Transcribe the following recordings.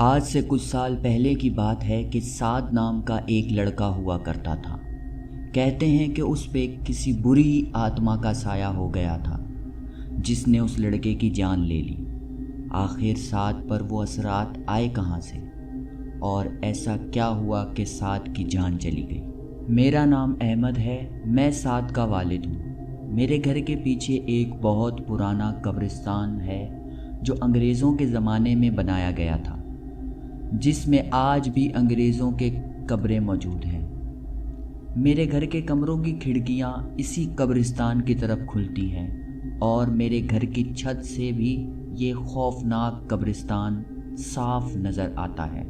آج سے کچھ سال پہلے کی بات ہے کہ سعد نام کا ایک لڑکا ہوا کرتا تھا۔ کہتے ہیں کہ اس پہ کسی بری آتما کا سایہ ہو گیا تھا جس نے اس لڑکے کی جان لے لی۔ آخر سعد پر وہ اثرات آئے کہاں سے اور ایسا کیا ہوا کہ سعد کی جان چلی گئی؟ میرا نام احمد ہے، میں سعد کا والد ہوں۔ میرے گھر کے پیچھے ایک بہت پرانا قبرستان ہے جو انگریزوں کے زمانے میں بنایا گیا تھا، جس میں آج بھی انگریزوں کے قبریں موجود ہیں۔ میرے گھر کے کمروں کی کھڑکیاں اسی قبرستان کی طرف کھلتی ہیں اور میرے گھر کی چھت سے بھی یہ خوفناک قبرستان صاف نظر آتا ہے۔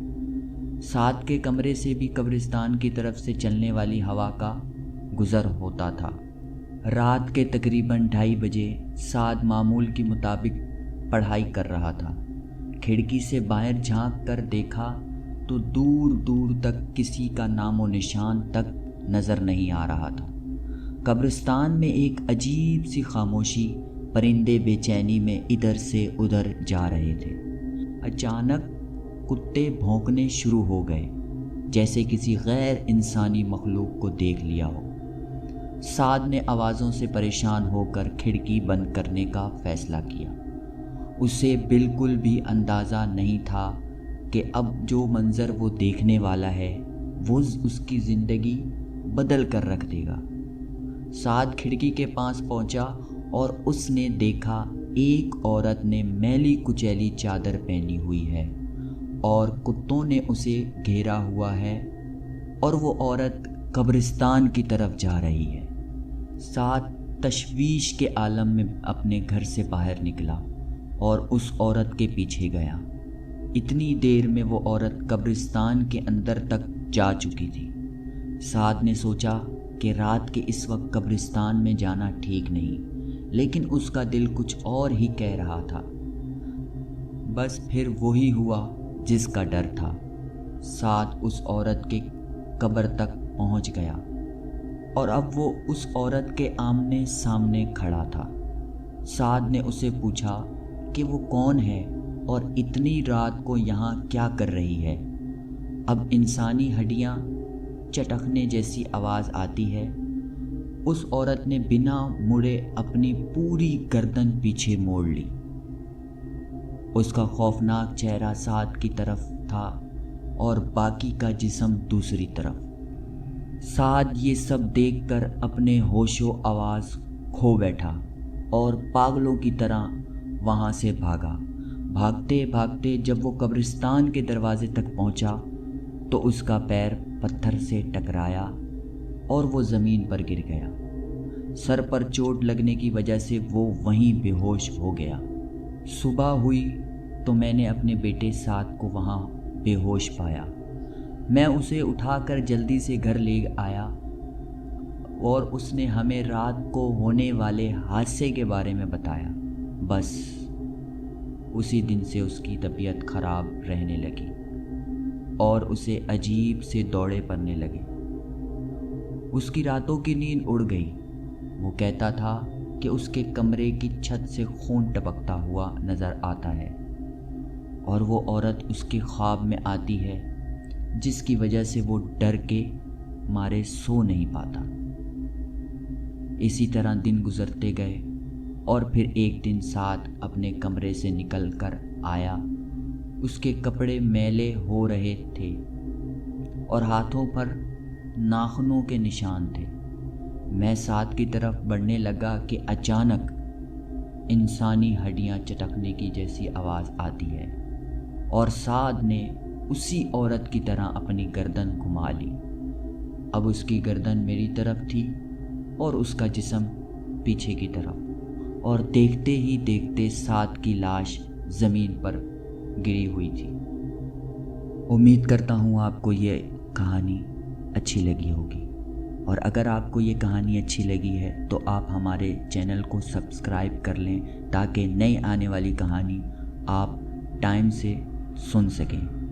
سعد کے کمرے سے بھی قبرستان کی طرف سے چلنے والی ہوا کا گزر ہوتا تھا۔ رات کے تقریباً 2:30 بجے سعد معمول کے مطابق پڑھائی کر رہا تھا۔ کھڑکی سے باہر جھانک کر دیکھا تو دور دور تک کسی کا نام و نشان تک نظر نہیں آ رہا تھا۔ قبرستان میں ایک عجیب سی خاموشی، پرندے بے چینی میں ادھر سے ادھر جا رہے تھے۔ اچانک کتے بھونکنے شروع ہو گئے، جیسے کسی غیر انسانی مخلوق کو دیکھ لیا ہو۔ سعد نے آوازوں سے پریشان ہو کر کھڑکی بند کرنے کا فیصلہ کیا۔ اسے بالکل بھی اندازہ نہیں تھا کہ اب جو منظر وہ دیکھنے والا ہے وہ اس کی زندگی بدل کر رکھ دے گا۔ سعد کھڑکی کے پاس پہنچا اور اس نے دیکھا ایک عورت نے میلی کچیلی چادر پہنی ہوئی ہے اور کتوں نے اسے گھیرا ہوا ہے اور وہ عورت قبرستان کی طرف جا رہی ہے۔ سعد تشویش کے عالم میں اپنے گھر سے باہر نکلا اور اس عورت کے پیچھے گیا۔ اتنی دیر میں وہ عورت قبرستان کے اندر تک جا چکی تھی۔ سعد نے سوچا کہ رات کے اس وقت قبرستان میں جانا ٹھیک نہیں، لیکن اس کا دل کچھ اور ہی کہہ رہا تھا۔ بس پھر وہی ہوا جس کا ڈر تھا۔ سعد اس عورت کے قبر تک پہنچ گیا اور اب وہ اس عورت کے آمنے سامنے کھڑا تھا۔ سعد نے اسے پوچھا کہ وہ کون ہے اور اتنی رات کو یہاں کیا کر رہی ہے۔ اب انسانی ہڈیاں چٹکنے جیسی آواز آتی ہے۔ اس عورت نے بنا مڑے اپنی پوری گردن پیچھے موڑ لی۔ اس کا خوفناک چہرہ سعد کی طرف تھا اور باقی کا جسم دوسری طرف۔ سعد یہ سب دیکھ کر اپنے ہوش و آواز کھو بیٹھا اور پاگلوں کی طرح وہاں سے بھاگا۔ بھاگتے بھاگتے جب وہ قبرستان کے دروازے تک پہنچا تو اس کا پیر پتھر سے ٹکرایا اور وہ زمین پر گر گیا۔ سر پر چوٹ لگنے کی وجہ سے وہ وہیں بے ہوش ہو گیا۔ صبح ہوئی تو میں نے اپنے بیٹے سعد کو وہاں بے ہوش پایا۔ میں اسے اٹھا کر جلدی سے گھر لے آیا اور اس نے ہمیں رات کو ہونے والے حادثے کے بارے میں بتایا۔ بس اسی دن سے اس کی طبیعت خراب رہنے لگی اور اسے عجیب سے دوڑے پڑنے لگے۔ اس کی راتوں کی نیند اڑ گئی۔ وہ کہتا تھا کہ اس کے کمرے کی چھت سے خون ٹپکتا ہوا نظر آتا ہے اور وہ عورت اس کے خواب میں آتی ہے، جس کی وجہ سے وہ ڈر کے مارے سو نہیں پاتا۔ اسی طرح دن گزرتے گئے اور پھر ایک دن سعد اپنے کمرے سے نکل کر آیا۔ اس کے کپڑے میلے ہو رہے تھے اور ہاتھوں پر ناخنوں کے نشان تھے۔ میں سعد کی طرف بڑھنے لگا کہ اچانک انسانی ہڈیاں چٹکنے کی جیسی آواز آتی ہے اور سعد نے اسی عورت کی طرح اپنی گردن گھما لی۔ اب اس کی گردن میری طرف تھی اور اس کا جسم پیچھے کی طرف، اور دیکھتے ہی دیکھتے سعد کی لاش زمین پر گری ہوئی تھی۔ امید کرتا ہوں آپ کو یہ کہانی اچھی لگی ہوگی، اور اگر آپ کو یہ کہانی اچھی لگی ہے تو آپ ہمارے چینل کو سبسکرائب کر لیں تاکہ نئی آنے والی کہانی آپ ٹائم سے سن سکیں۔